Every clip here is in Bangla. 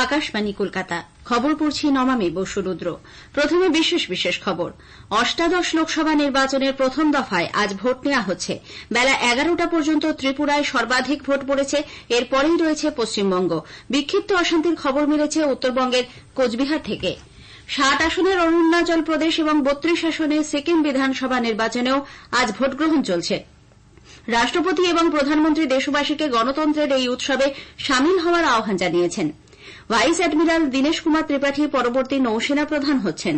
আকাশবাণী কলকাতা। খবর পড়ছি নমামি বসুরুদ্র। প্রথমে বিশেষ খবর। অষ্টাদশ লোকসভা নির্বাচনের প্রথম দফায় আজ ভোট নেওয়া হচ্ছে। বেলা 11টা পর্যন্ত ত্রিপুরায় সর্বাধিক ভোট পড়েছে। এরপরেই রয়েছে পশ্চিমবঙ্গ। বিক্ষিপ্ত অশান্তির খবর মিলেছে উত্তরবঙ্গের কোচবিহার থেকে। 60 আসনের অরুণাচল প্রদেশ এবং 32 আসনে সিকিম বিধানসভা নির্বাচনেও আজ ভোট গ্রহণ চলছে। রাষ্ট্রপতি এবং প্রধানমন্ত্রী দেশবাসীকে গণতন্ত্রের এই উৎসবে সামিল হওয়ার আহ্বান জানিয়েছেন। ভাইস অ্যাডমিরাল দীনেশ কুমার ত্রিপাঠী পরবর্তী নৌসেনা প্রধান হচ্ছেন।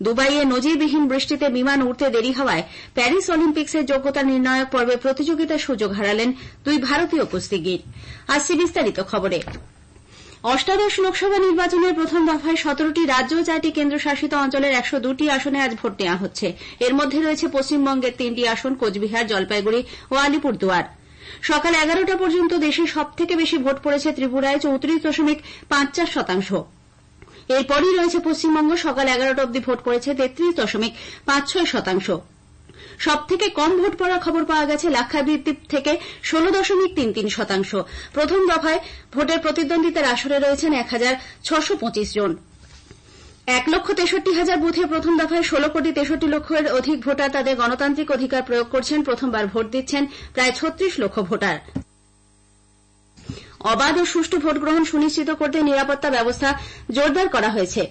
দুবাইয়ে নজিরবিহীন বৃষ্টিতে বিমান উঠতে দেরি হওয়ায় প্যারিস অলিম্পিক্সের যোগ্যতা নির্ণায়ক পর্বে প্রতিযোগিতার সুযোগ হারালেন 2 ভারতীয় কুস্তিগির। আসছে বিস্তারিত খবরে। অষ্টাদশ লোকসভা নির্বাচনের প্রথম দফায় 17টি রাজ্য ও 4টি কেন্দ্রশাসিত অঞ্চলের 102টি আসনে আজ ভোট নেওয়া হচ্ছে। এর মধ্যে রয়েছে পশ্চিমবঙ্গের 3টি আসন, কোচবিহার, জলপাইগুড়ি ও আলিপুরদুয়ার। সকাল 11টা পর্যন্ত দেশে সবথেকে বেশি ভোট পড়েছে ত্রিপুরায় 34.50%। এরপরই রয়েছে পশ্চিমবঙ্গ। সকাল 11টা অবধি ভোট পড়েছে 33.56%। সবথেকে কম ভোট পড়ার খবর পাওয়া গেছে লাক্ষাদ্বীপ থেকে 16.33%। প্রথম দফায় ভোটের প্রতিদ্বন্দ্বিতার আসরে রয়েছেন 10৬25 জন। 1,63,000 বুথে প্রথম দফায় 16,63,00,000-এর অধিক ভোটার তাদের গণতান্ত্রিক অধিকার প্রয়োগ করছেন। প্রথমবার ভোট দিচ্ছেন প্রায় 36 লক্ষ ভোটার। অবাধ ও সুষ্ঠু ভোট গ্রহণ সুনিশ্চিত করতে নিরাপত্তা ব্যবস্থা জোরদার করা হয়েছে।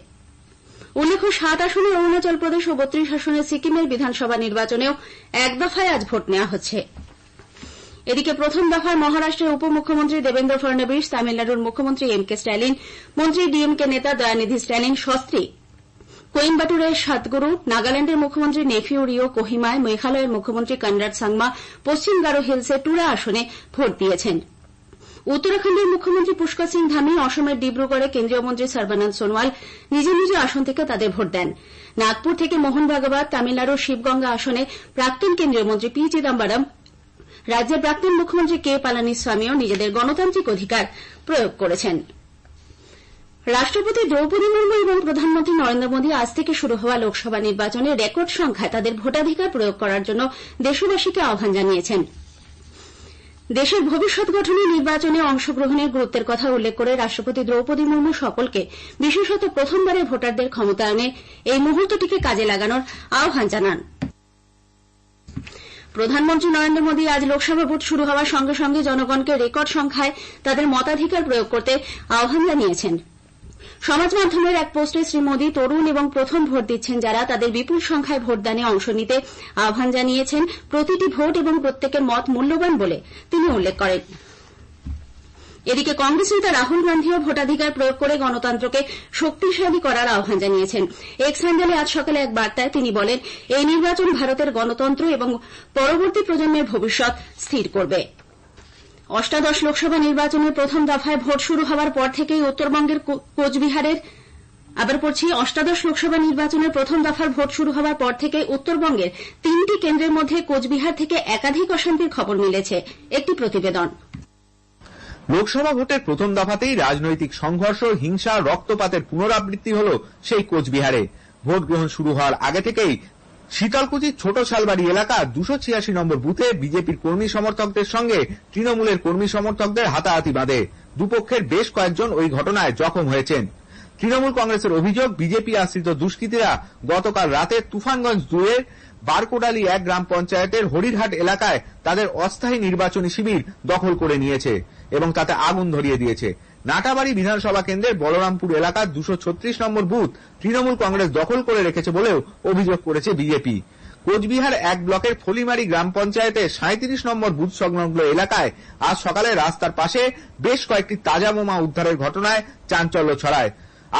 উল্লেখ্য, 7 আসনে অরুণাচল প্রদেশ ও 32 আসনে সিকিমের বিধানসভা নির্বাচনেও এক দফায় আজ ভোট নেওয়া হচ্ছে। এদিকে প্রথম দফায় মহারাষ্ট্রের উপমুখ্যমন্ত্রী দেবেন্দ্র ফড়নবিস, তামিলনাড়ুর মুখ্যমন্ত্রী এম কে স্ট্যালিন, মন্ত্রী ডিএমকে নেতা দয়ানিধি স্ট্যালিন সস্ত্রী কোয়েম্বাটুরের সাতগুরু, নাগাল্যান্ডের মুখ্যমন্ত্রী নেফিউ রিও কোহিমায়, মেঘালয়ের মুখ্যমন্ত্রী কনরাড সাংমা পশ্চিম গারো হিলসের টুরা আসনে ভোট দিয়েছেন। উত্তরাখণ্ডের মুখ্যমন্ত্রী পুষ্কর সিং ধামি, অসমের ডিব্রুগড়ে কেন্দ্রীয় মন্ত্রী সর্বানন্দ সোনোয়াল নিজ নিজ আসন থেকে তাদের ভোট দেন। নাগপুর থেকে মোহন ভাগবত, তামিলনাড়ুর শিবগঙ্গা আসনে প্রাক্তন কেন্দ্রীয় মন্ত্রী পি চিদম্বরম, রাজ্যের প্রাক্তন মুখ্যমন্ত্রী কে পালানিস্বামীও নিজেদের গণতান্ত্রিক অধিকার প্রয়োগ করেছেন। রাষ্ট্রপতি দ্রৌপদী মুর্মু এবং প্রধানমন্ত্রী নরেন্দ্র মোদী আজ থেকে শুরু হওয়া লোকসভা নির্বাচনে রেকর্ড সংখ্যায় তাদের ভোটাধিকার প্রয়োগ করার জন্য দেশবাসীকে আহ্বান জানিয়েছেন। দেশের ভবিষ্যৎ গঠনে নির্বাচনে অংশগ্রহণের গুরুত্বের কথা উল্লেখ করে রাষ্ট্রপতি দ্রৌপদী মুর্মু সকলকে, বিশেষত প্রথমবারের ভোটারদের ক্ষমতায়নে এই মুহূর্তটিকে কাজে লাগানোর আহ্বান জানান। প্রধানমন্ত্রী নরেন্দ্র মোদী আজ লোকসভা ভোট শুরু হওয়ার সঙ্গে সঙ্গে জনগণকে রেকর্ড সংখ্যায় তাদের মতাধিকার প্রয়োগ করতে আহ্বান জানিয়েছেন। সমাজ মাধ্যমের এক পোস্টে শ্রী মোদী তরুণ এবং প্রথম ভোট দিচ্ছেন যারা তাদের বিপুল সংখ্যায় ভোটদানে অংশ নিতে আহ্বান জানিয়েছেন। প্রতিটি ভোট এবং প্রত্যেকের মত মূল্যবান বলে তিনি উল্লেখ করেন। এদিকে কংগ্রেস নেতা রাহুল গান্ধীও ভোটাধিকার প্রয়োগ করে গণতন্ত্রকে শক্তিশালী করার আহ্বান জানিয়েছেন। এক্স হ্যান্ডেলে আজ সকালে এক বার্তায় তিনি বলেন, এই নির্বাচন ভারতের গণতন্ত্র এবং পরবর্তী প্রজন্মের ভবিষ্যৎ স্থির করবে। অষ্টাদশ লোকসভা নির্বাচনের প্রথম দফায় ভোট শুরু হওয়ার পর থেকেই উত্তরবঙ্গের কোচবিহারের অষ্টাদশ লোকসভা নির্বাচনের প্রথম দফার ভোট শুরু হওয়ার পর থেকে উত্তরবঙ্গের 3টি কেন্দ্রের মধ্যে কোচবিহার থেকে একাধিক অশান্তির খবর মিলেছে। একটি প্রতিবেদন। লোকসভা ভোটের প্রথম দফাতেই রাজনৈতিক সংঘর্ষ, হিংসা, রক্তপাতের পুনরাবৃত্তি হল সেই কোচবিহারে। ভোট গ্রহণ শুরু হওয়ার আগে থেকেই শীতলকুচির ছোট শালবাড়ি এলাকা 286 নম্বর বুথে বিজেপির কর্মী সমর্থকদের সঙ্গে তৃণমূলের কর্মী সমর্থকদের হাতাহাতি বাঁধে। দুপক্ষের বেশ কয়েকজন ওই ঘটনায় জখম হয়েছেন। তৃণমূল কংগ্রেসের অভিযোগ, বিজেপি আশ্রিত দুষ্কৃতীরা গতকাল রাতে তুফানগঞ্জ 2-এর বারকোডালি 1 গ্রাম পঞ্চায়েতের হরিরহাট এলাকায় তাদের অস্থায়ী নির্বাচনী শিবির দখল করে নিয়েছে এবং তাতে আগুন ধরিয়ে দিয়েছে। নাটাবাড়ি বিধানসভা কেন্দ্রের বলরামপুর এলাকার 236 নম্বর বুথ তৃণমূল কংগ্রেস দখল করে রেখেছে বলেও অভিযোগ করেছে বিজেপি। কোচবিহার 1 ব্লকের ফলিমারি গ্রাম পঞ্চায়েতের 37 নম্বর বুথ সংলগ্ন এলাকায় আজ সকালে রাস্তার পাশে বেশ কয়েকটি তাজা বোমা উদ্ধারের ঘটনায় চাঞ্চল্য ছড়ায়।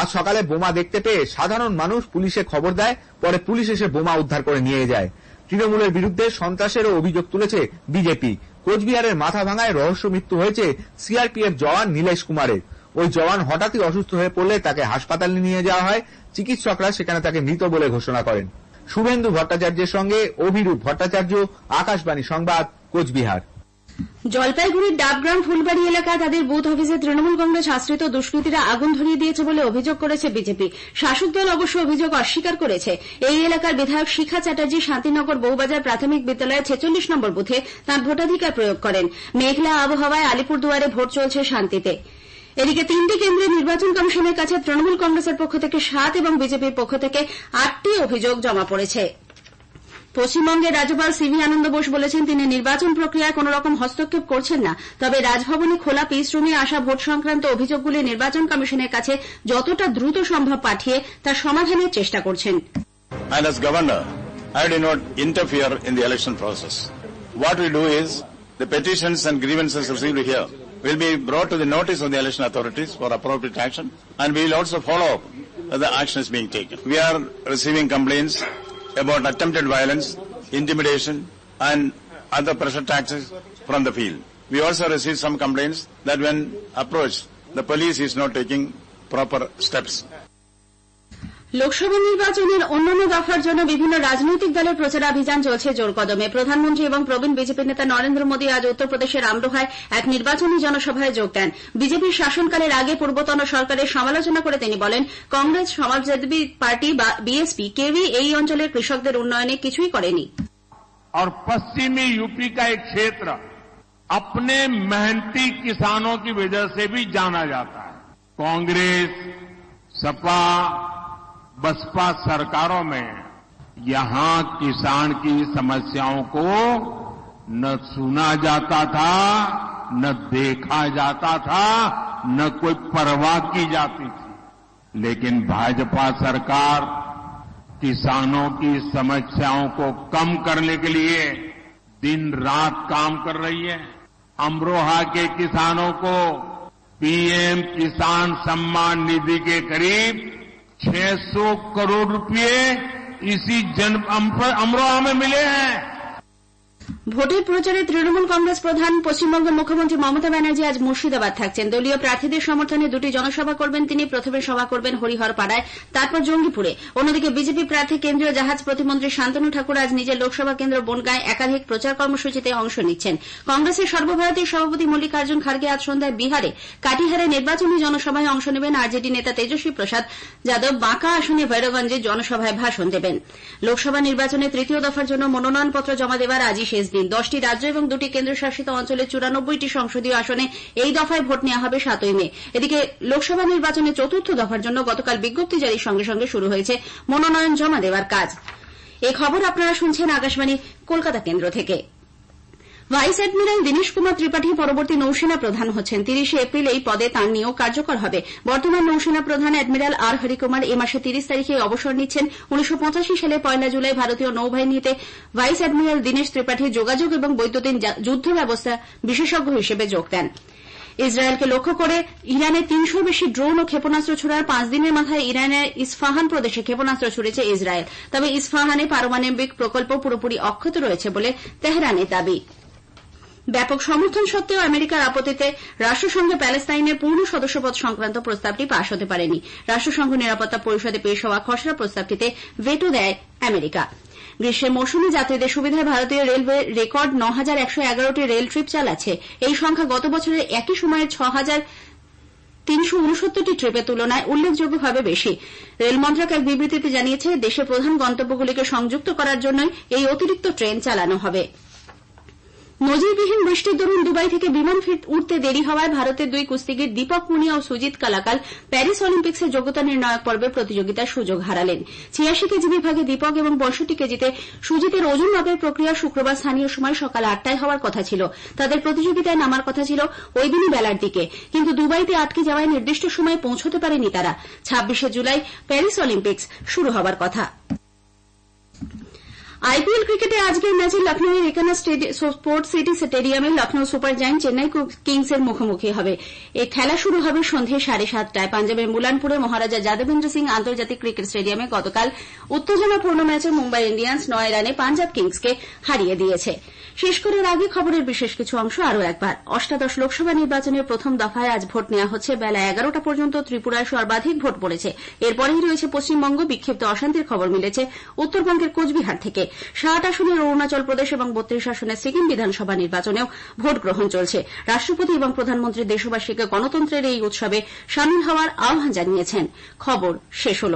আজ সকালে বোমা দেখতে পেয়ে সাধারণ মানুষ পুলিশে খবর দেয়, পরে পুলিশ এসে বোমা উদ্ধার করে নিয়ে যায়। তৃণমূলের বিরুদ্ধে সন্ত্রাসেরও অভিযোগ তুলেছে বিজেপি। কোচবিহারের মাথাভাঙায় রহস্য মৃত্যু হয়েছে সিআরপিএফ জওয়ান নীলেশ কুমারের। ওই জওয়ান হঠাৎই অসুস্থ হয়ে পড়লে তাকে হাসপাতালে নিয়ে যাওয়া হয়। চিকিৎসকরা সেখানে তাকে মৃত বলে ঘোষণা করেন। শুভেন্দু ভট্টাচার্যের সঙ্গে অভিরূপ ভট্টাচার্য, আকাশবাণী সংবাদ, কোচবিহার। জলপাইগুড়ির ডাবগ্রাম ফুলবাড়ি এলাকায় তাদের বুথ অফিসে তৃণমূল কংগ্রেস আশ্রিত দুষ্কৃতীরা আগুন ধরিয়ে দিয়েছে বলে অভিযোগ করেছে বিজেপি। শাসক দল অবশ্য অভিযোগ অস্বীকার করেছে। এই এলাকার বিধায়ক শিখা চ্যাটার্জি শান্তিনগর বউবাজার প্রাথমিক বিদ্যালয়ের 46 নম্বর বুথে তাঁর ভোটাধিকার প্রয়োগ করেন। মেঘলা আবহাওয়ায় আলিপুরদুয়ারে ভোট চলছে শান্তিতে। এদিকে 3টি কেন্দ্রে নির্বাচন কমিশনের কাছে তৃণমূল কংগ্রেসের পক্ষ থেকে 7 এবং বিজেপির পক্ষ থেকে 8টি অভিযোগ জমা পড়েছে। পশ্চিমবঙ্গের রাজ্যপাল সিভি আনন্দ বোস বলেছেন তিনি নির্বাচন প্রক্রিয়ায় কোন রকম হস্তক্ষেপ করছেন না, তবে রাজভবনে খোলা পিস রুমে আসা ভোট সংক্রান্ত অভিযোগগুলি নির্বাচন কমিশনের কাছে যতটা দ্রুত সম্ভব পাঠিয়ে তার সমাধানের চেষ্টা করছেন। And as governor, I do not interfere in the election process. What we do is the petitions and grievances received here will be brought to the notice of the election authorities for appropriate action, and we will also follow up that the action is being taken. We are receiving complaints about attempted violence, intimidation, and other pressure tactics from the field. We also receive some complaints that when approached, the police is not taking proper steps. Lok Sabha নির্বাচনের অন্যান্য দফার জন্য বিভিন্ন রাজনৈতিক দলের প্রচারাভিযান চলছে জোর কদমে। প্রধানমন্ত্রী এবং প্রবীণ বিজেপি নেতা নরেন্দ্র মোদী আজ উত্তরপ্রদেশের আমরোহায় এক নির্বাচনী জনসভায় যোগ দেন। বিজেপির শাসনকালের আগে পূর্বতন সরকারের সমালোচনা করে তিনি বলেন, কংগ্রেস, সমাজবাদী পার্টি বা বিএসপি কেউই এই অঞ্চলের কৃষকদের উন্নয়নে কিছুই করেনি। और पश्चिमी यूपी का एक क्षेत्र अपने मेहनती किसानों की वजह से भी जाना जाता है। कांग्रेस, सपा, बसपा सरकारों में यहां किसान की समस्याओं को न सुना जाता था, न देखा जाता था, न कोई परवाह की जाती थी। लेकिन भाजपा सरकार किसानों की समस्याओं को कम करने के लिए दिन रात काम कर रही है। अमरोहा के किसानों को पीएम किसान सम्मान निधि के करीब 600 करोड़ रुपए इसी अमरोहा में मिले हैं। ভোটের প্রচারে তৃণমূল কংগ্রেস প্রধান পশ্চিমবঙ্গের মুখ্যমন্ত্রী মমতা ব্যানার্জি আজ মুর্শিদাবাদ থাকছেন। দলীয় প্রার্থীদের সমর্থনে 2টি জনসভা করবেন তিনি। প্রথমে সভা করবেন হরিহরপাড়ায়, তারপর জঙ্গিপুরে। অন্যদিকে বিজেপি প্রার্থী কেন্দ্রীয় জাহাজ প্রতিমন্ত্রী শান্তনু ঠাকুর আজ নিজের লোকসভা কেন্দ্র বনগাঁয় একাধিক প্রচার কর্মসূচিতে অংশ নিচ্ছেন। কংগ্রেসের সর্বভারতীয় সভাপতি মল্লিকার্জুন খার্গে আজ সন্ধ্যায় বিহারে কাটিহারে নির্বাচনী জনসভায় অংশ নেবেন। আরজেডি নেতা তেজস্বী প্রসাদ যাদব বাঁকা আসনে ভৈরগঞ্জে জনসভায় ভাষণ দেবেন। লোকসভা নির্বাচনে 3য় দফার জন্য মনোনয়নপত্র জমা দেওয়ার আজই শেষ দিন। 10টি রাজ্য এবং 2টি কেন্দ্রশাসিত অঞ্চলের 94টি সংসদীয় আসনে এই দফায় ভোট নেওয়া হবে 7ই মে। এদিকে লোকসভা নির্বাচনে 4র্থ দফার জন্য গতকাল বিজ্ঞপ্তি জারির সঙ্গে সঙ্গে শুরু হয়েছে মনোনয়ন জমা দেওয়ার কাজ। এই খবর আপনারা শুনছেন আকাশবাণী কলকাতা কেন্দ্র থেকে। ভাইস অ্যাডমিরাল দীনেশ কুমার ত্রিপাঠী পরবর্তী নৌসেনা প্রধান হচ্ছেন। 30 এপ্রিল এই পদে তাঁর নিয়োগ কার্যকর হবে। বর্তমান নৌসেনা প্রধান অ্যাডমিরাল আর হরিকুমার এ মাসের 30 তারিখে অবসর নিচ্ছেন। 1985 সালে 1 জুলাই ভারতীয় নৌবাহিনীতে ভাইস অ্যাডমিরাল দীনেশ ত্রিপাঠী যোগাযোগ এবং বৈদ্যুতিন যুদ্ধ ব্যবস্থা বিশেষজ্ঞ হিসেবে যোগ দেন। ইসরায়েলকে লক্ষ্য করে ইরানে 300 বেশি ড্রোন ও ক্ষেপণাস্ত্র ছোড়ার 5 দিনের মাথায় ইরানের ইস্পাহান প্রদেশে ক্ষেপণাস্ত্র ছুড়েছে ইসরায়েল। তবে ইস্পাহানে পারমাণবিক প্রকল্প পুরোপুরি অক্ষত রয়েছে বলে তেহরানের দাবি। ব্যাপক সমর্থন সত্ত্বেও আমেরিকার আপত্তিতে রাষ্ট্রসংঘে প্যালেস্তাইনের পূর্ণ সদস্যপদ সংক্রান্ত প্রস্তাবটি পাশ হতে পারেনি। রাষ্ট্রসংঘ নিরাপত্তা পরিষদে পেশ হওয়া খসড়া প্রস্তাবটিতে ভেটো দেয় আমেরিকা। গ্রীষ্মের মৌসুমে যাত্রীদের সুবিধায় ভারতীয় রেলওয়ে রেকর্ড 9111টি রেল ট্রিপ চালাচ্ছে। এই সংখ্যা গত বছরের একই সময়ের 6369টি ট্রিপের তুলনায় উল্লেখযোগ্যভাবে বেশি। রেল মন্ত্রক এক বিবৃতিতে জানিয়েছে, দেশের প্রধান গন্তব্যগুলিকে সংযুক্ত করার জন্যই এই অতিরিক্ত ট্রেন চালানো হবে। নজিরবিহীন বৃষ্টির দরুন দুবাই থেকে বিমান উঠতে দেরি হওয়ায় ভারতের 2 কুস্তিগির দীপক পুনিয়া ও সুজিত কালাকাল প্যারিস অলিম্পিক্সের যোগ্যতা নির্ণায়ক পর্বে প্রতিযোগিতার সুযোগ হারালেন। 86 কেজি বিভাগে দীপক এবং 65 কেজিতে সুজিতের ওজন মাপের প্রক্রিয়া শুক্রবার স্থানীয় সময় সকাল 8টায় হওয়ার কথা ছিল। তাদের প্রতিযোগিতায় নামার কথা ছিল ওই দিনই বেলার দিকে, কিন্তু দুবাইতে আটকে যাওয়ায় নির্দিষ্ট সময়ে পৌঁছতে পারেনি তারা। 26 জুলাই প্যারিস অলিম্পিক্স শুরু হওয়ার কথা। আইপিএল ক্রিকেটে আজকের ম্যাচে লখনৌয়ের রেকানা স্পোর্টস সিটি স্টেডিয়ামে লখনৌ সুপার জায়ান্ট চেন্নাই কিংসের মুখোমুখি হবে। এই খেলা শুরু হবে সন্ধ্যে 7:30টায়। পাঞ্জাবের মুলানপুরে মহারাজা যাদবেন্দ্র সিং আন্তর্জাতিক ক্রিকেট স্টেডিয়ামে গতকাল উত্তেজনাপূর্ণ ম্যাচে মুম্বাই ইন্ডিয়ান্স 9 রানে পাঞ্জাব কিংসকে হারিয়ে দিয়েছে। শেষ করার আগে খবরের বিশেষ কিছু অংশ আরও একবার। অষ্টাদশ লোকসভা নির্বাচনের প্রথম দফায় আজ ভোট নেওয়া হচ্ছে। বেলা 11টা পর্যন্ত ত্রিপুরায় সর্বাধিক ভোট পড়েছে। এরপরেই রয়েছে পশ্চিমবঙ্গ। বিক্ষিপ্ত অশান্তির খবর মিলেছে উত্তরবঙ্গের কোচবিহার থেকে। 60 আসনের অরুণাচল প্রদেশ এবং 32 আসনের সিকিম বিধানসভা নির্বাচনেও ভোট গ্রহণ চলছে। রাষ্ট্রপতি এবং প্রধানমন্ত্রী দেশবাসীকে গণতন্ত্রের এই উৎসবে সামিল হওয়ার আহ্বান জানিয়েছেন। খবর শেষ হল।